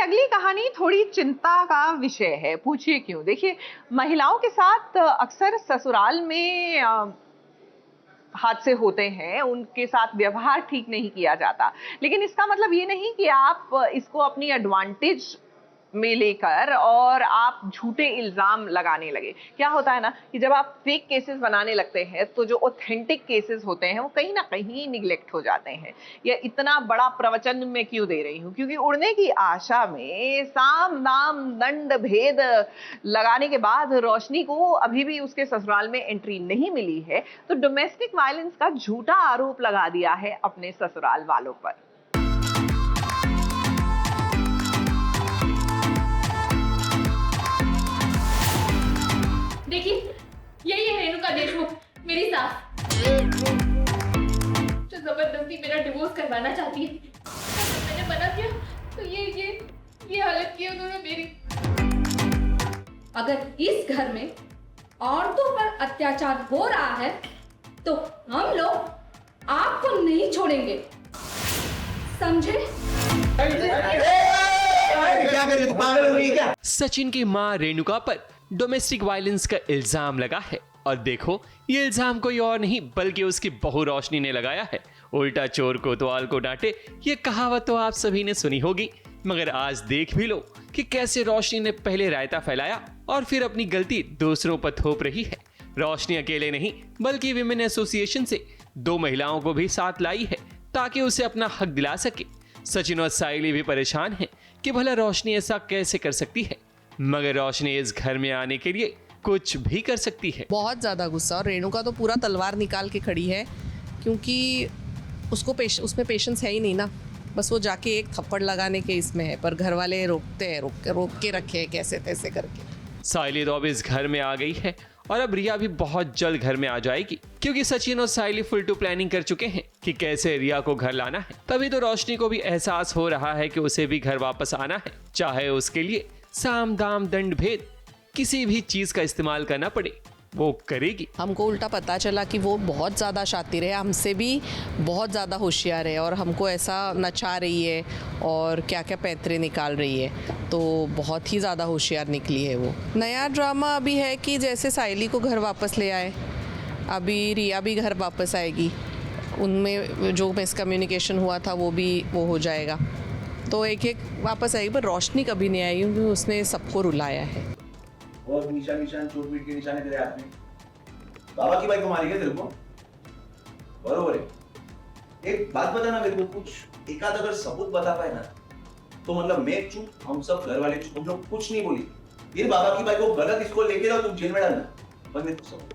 अगली कहानी थोड़ी चिंता का विषय है। पूछिए क्यों? देखिए, महिलाओं के साथ अक्सर ससुराल में हादसे होते हैं, उनके साथ व्यवहार ठीक नहीं किया जाता। लेकिन इसका मतलब ये नहीं कि आप इसको अपनी एडवांटेज में लेकर और आप झूठे इल्जाम लगाने लगे। क्या होता है ना कि जब आप फेक केसेस बनाने लगते हैं तो जो ऑथेंटिक केसेस होते हैं वो कहीं ना कहीं निगलेक्ट हो जाते हैं। ये इतना बड़ा प्रवचन मैं क्यों दे रही हूँ? क्योंकि उड़ने की आशा में साम दाम दंड भेद लगाने के बाद रोशनी को अभी भी उसके ससुराल में एंट्री नहीं मिली है, तो डोमेस्टिक वायलेंस का झूठा आरोप लगा दिया है अपने ससुराल वालों पर। देखिए, यही है रेणुका देशमुख, मेरी सास, जो जबरदस्ती मेरा डिवोर्स करवाना चाहती है। मैंने मना किया तो ये हालत की उन्होंने मेरी। अगर इस घर में औरतों पर अत्याचार हो रहा है तो हम लोग आपको नहीं छोड़ेंगे, समझे? क्या कर रही हो? पागल हो गई क्या? सचिन की मां रेणुका पर डोमेस्टिक वायलेंस का इल्जाम लगा है और देखो, ये इल्जाम कोई और नहीं बल्कि उसकी बहू रोशनी ने लगाया है। उल्टा चोर कोतवाल को डांटे, ये कहावत तो आप सभी ने सुनी होगी, मगर आज देख भी लो कि कैसे रोशनी ने पहले रायता फैलाया और फिर अपनी गलती दूसरों पर थोप रही है। रोशनी अकेले नहीं बल्कि विमेन एसोसिएशन से 2 महिलाओं को भी साथ लाई है ताकि उसे अपना हक दिला सके। सचिन और साइली भी परेशान हैं कि भला रोशनी ऐसा कैसे कर सकती है, मगर रोशनी इस घर में आने के लिए कुछ भी कर सकती है। बहुत ज़्यादा गुस्सा, और रेणुका तो पूरा तलवार निकाल के खड़ी है क्योंकि उसको उसमें पेशेंस है ही नहीं ना। बस वो जाके एक थप्पड़ लगाने के इसमें है, पर घर वाले रोकते हैं, रोक के रखे हैं कैसे तैसे करके। साइली तो अब इस घर में आ गई है और अब रिया भी बहुत जल्द घर में आ जाएगी, क्योंकि सचिन और साइली फुल टू प्लानिंग कर चुके हैं कि कैसे रिया को घर लाना है। तभी तो रोशनी को भी एहसास हो रहा है कि उसे भी घर वापस आना है, चाहे उसके लिए साम दाम दंड भेद किसी भी चीज का इस्तेमाल करना पड़े, वो करेगी। हमको उल्टा पता चला कि वो बहुत ज़्यादा शातिर है, हमसे भी बहुत ज़्यादा होशियार है और हमको ऐसा नचा रही है और क्या क्या पैंतरे निकाल रही है, तो बहुत ही ज़्यादा होशियार निकली है वो। नया ड्रामा अभी है कि जैसे साइली को घर वापस ले आए, अभी रिया भी घर वापस आएगी, उनमें जो मिसकम्युनिकेशन हुआ था वो भी वो हो जाएगा, तो एक एक वापस आएगी। पर रोशनी कभी नहीं आई क्योंकि उसने सबको रुलाया है। और निशान चोट पीट के निशाने तेरे हाथ में। बाबा की बाइक को मारी क्या तेरे को? बरोबर है। एक बात बता ना मेरे को, कुछ एकाध अगर सबूत बता पाए ना तो मतलब मैं चुप, हम सब घर वाले चुप, हम लोग कुछ नहीं बोली। ये बाबा की बाइक को गलत इसको लेके जाओ, तुम जेल में डालना, पर मेरे को सबूत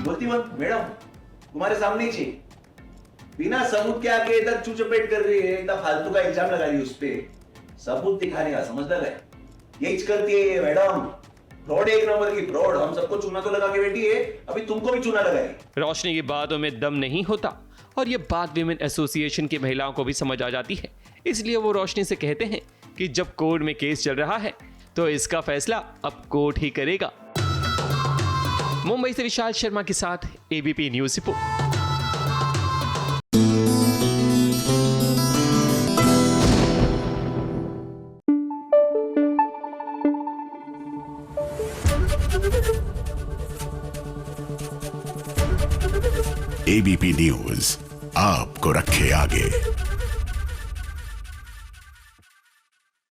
बोलती मत मैडम, तुम्हारे सामने ही चाहिए, बिना सबूत के आके इधर चूचपेट कर रही है, इतना फालतू का इल्जाम लगा रही है उस पे। सबूत दिखाने का समझदार है, यही करती है ये मैडम, फ्रॉड, एक नंबर की फ्रॉड। हम सबको चूना तो लगा के बैठी है, अभी तुमको भी चूना लगाएगी। रोशनी की बातों में दम नहीं होता और ये बात विमेन एसोसिएशन की महिलाओं को भी समझ आ जाती है, इसलिए वो रोशनी से कहते हैं कि जब कोर्ट में केस चल रहा है तो इसका फैसला अब कोर्ट ही करेगा। मुंबई से विशाल शर्मा के साथ ABP news report. ABP news आपको रखे आगे।